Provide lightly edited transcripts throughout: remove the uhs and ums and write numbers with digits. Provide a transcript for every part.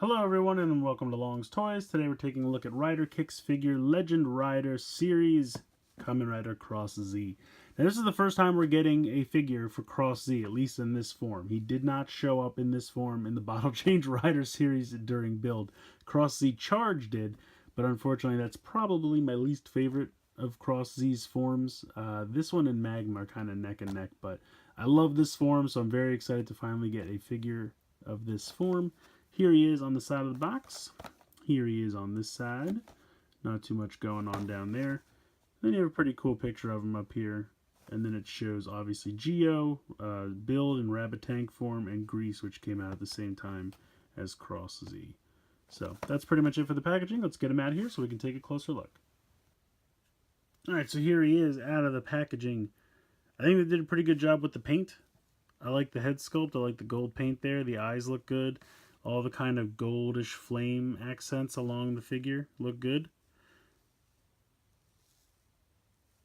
Hello everyone and welcome to Long's Toys. Today we're taking a look at Rider Kick's figure Legend Rider Series Kamen Rider Cross Z. Now this is the first time we're getting a figure for Cross Z, at least in this form. He did not show up in this form in the Bottle Change Rider series during build. Cross Z Charge did, but unfortunately that's probably my least favorite of Cross Z's forms. This one and Magma are kind of neck and neck, but I love this form, so I'm very excited to finally get a figure of this form. Here he is on the side of the box. Here he is on this side. Not too much going on down there. Then you have a pretty cool picture of him up here. And then it shows obviously Geo, Build in Rabbit Tank form, and Grease, which came out at the same time as Cross Z. So that's pretty much it for the packaging. Let's get him out here so we can take a closer look. Alright, so here he is out of the packaging. I think they did a pretty good job with the paint. I like the head sculpt. I like the gold paint there. The eyes look good. All the kind of goldish flame accents along the figure look good.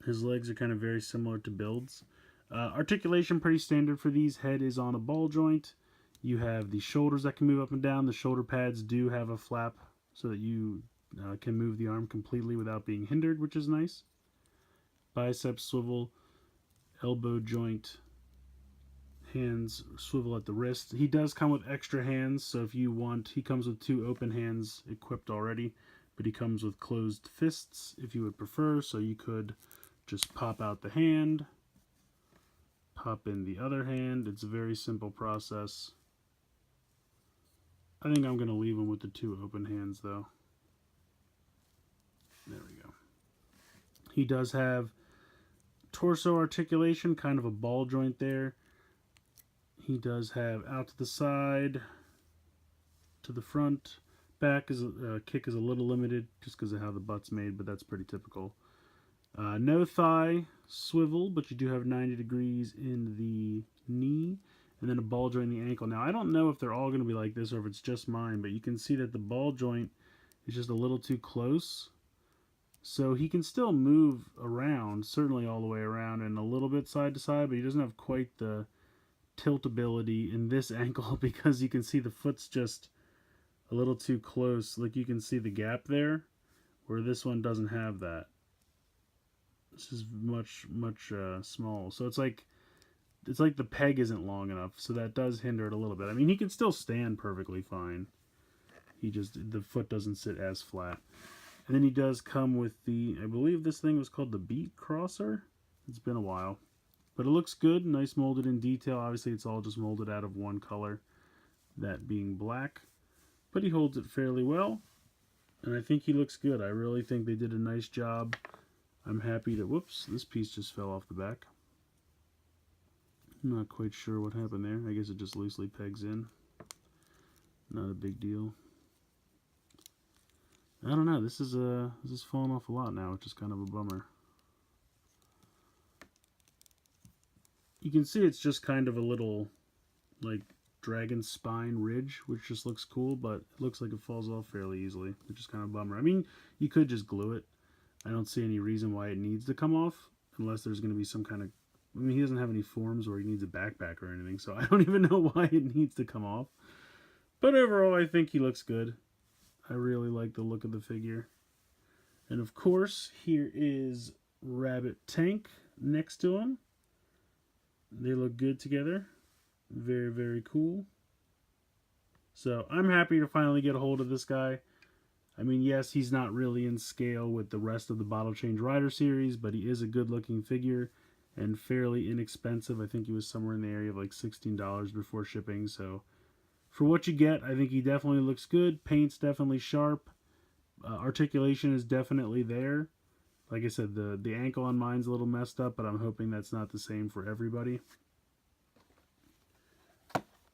His legs are kind of very similar to Build's. Articulation pretty standard for these. Head is on a ball joint. You have the shoulders that can move up and down. The shoulder pads do have a flap so that you can move the arm completely without being hindered, which is nice. Bicep swivel, elbow joint. Hands swivel at the wrist. He does come with extra hands, so if you want, he comes with 2 open hands equipped already, but he comes with closed fists if you would prefer, so you could just pop out the hand, pop in the other hand. It's a very simple process. I think I'm going to leave him with the 2 open hands though. There we go. He does have torso articulation, kind of a ball joint there. He does have out to the side, to the front. Back is kick is a little limited just because of how the butt's made, but that's pretty typical. No thigh swivel, but you do have 90 degrees in the knee, and then a ball joint in the ankle. Now, I don't know if they're all going to be like this or if it's just mine, but you can see that the ball joint is just a little too close. So he can still move around, certainly all the way around and a little bit side to side, but he doesn't have quite the tiltability in this ankle because you can see the foot's just a little too close. Like you can see the gap there where this one doesn't have that. This is much small, so it's like the peg isn't long enough, so that does hinder it a little bit. I mean, he can still stand perfectly fine. The foot doesn't sit as flat. And then he does come with the, I believe this thing was called the Beat Crosser. It's been a while. But it looks good, nice molded in detail. Obviously it's all just molded out of one color, that being black. But he holds it fairly well, and I think he looks good. I really think they did a nice job. I'm happy to, whoops, this piece just fell off the back. I'm not quite sure what happened there. I guess it just loosely pegs in. Not a big deal. I don't know, this is falling off a lot now, which is kind of a bummer. You can see it's just kind of a little, like, dragon spine ridge, which just looks cool, but it looks like it falls off fairly easily, which is kind of a bummer. I mean, you could just glue it. I don't see any reason why it needs to come off, unless there's going to be some kind of... I mean, he doesn't have any forms where he needs a backpack or anything, so I don't even know why it needs to come off. But overall, I think he looks good. I really like the look of the figure. And of course, here is Rabbit Tank next to him. They look good together. Very, very cool. So I'm happy to finally get a hold of this guy. I mean, yes, he's not really in scale with the rest of the Bottle Change Rider series, but he is a good looking figure and fairly inexpensive. I think he was somewhere in the area of like $16 before shipping. So for what you get, I think he definitely looks good. Paint's definitely sharp. Articulation is definitely there. Like I said, the ankle on mine's a little messed up, but I'm hoping that's not the same for everybody.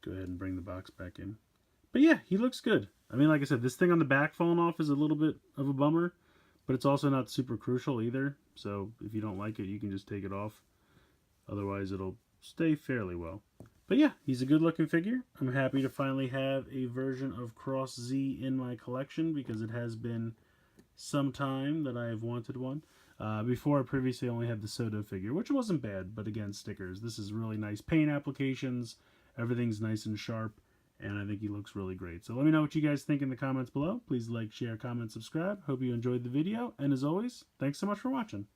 Go ahead and bring the box back in. But yeah, he looks good. I mean, like I said, this thing on the back falling off is a little bit of a bummer, but it's also not super crucial either. So if you don't like it, you can just take it off. Otherwise, it'll stay fairly well. But yeah, he's a good looking figure. I'm happy to finally have a version of Cross Z in my collection because it has been some time that I have wanted one. Before, I previously only had the Soto figure, which wasn't bad, but again, stickers. This is really nice paint applications. Everything's nice and sharp, and I think he looks really great. So let me know what you guys think in the comments below. Please like, share, comment, subscribe. Hope you enjoyed the video, and as always, thanks so much for watching.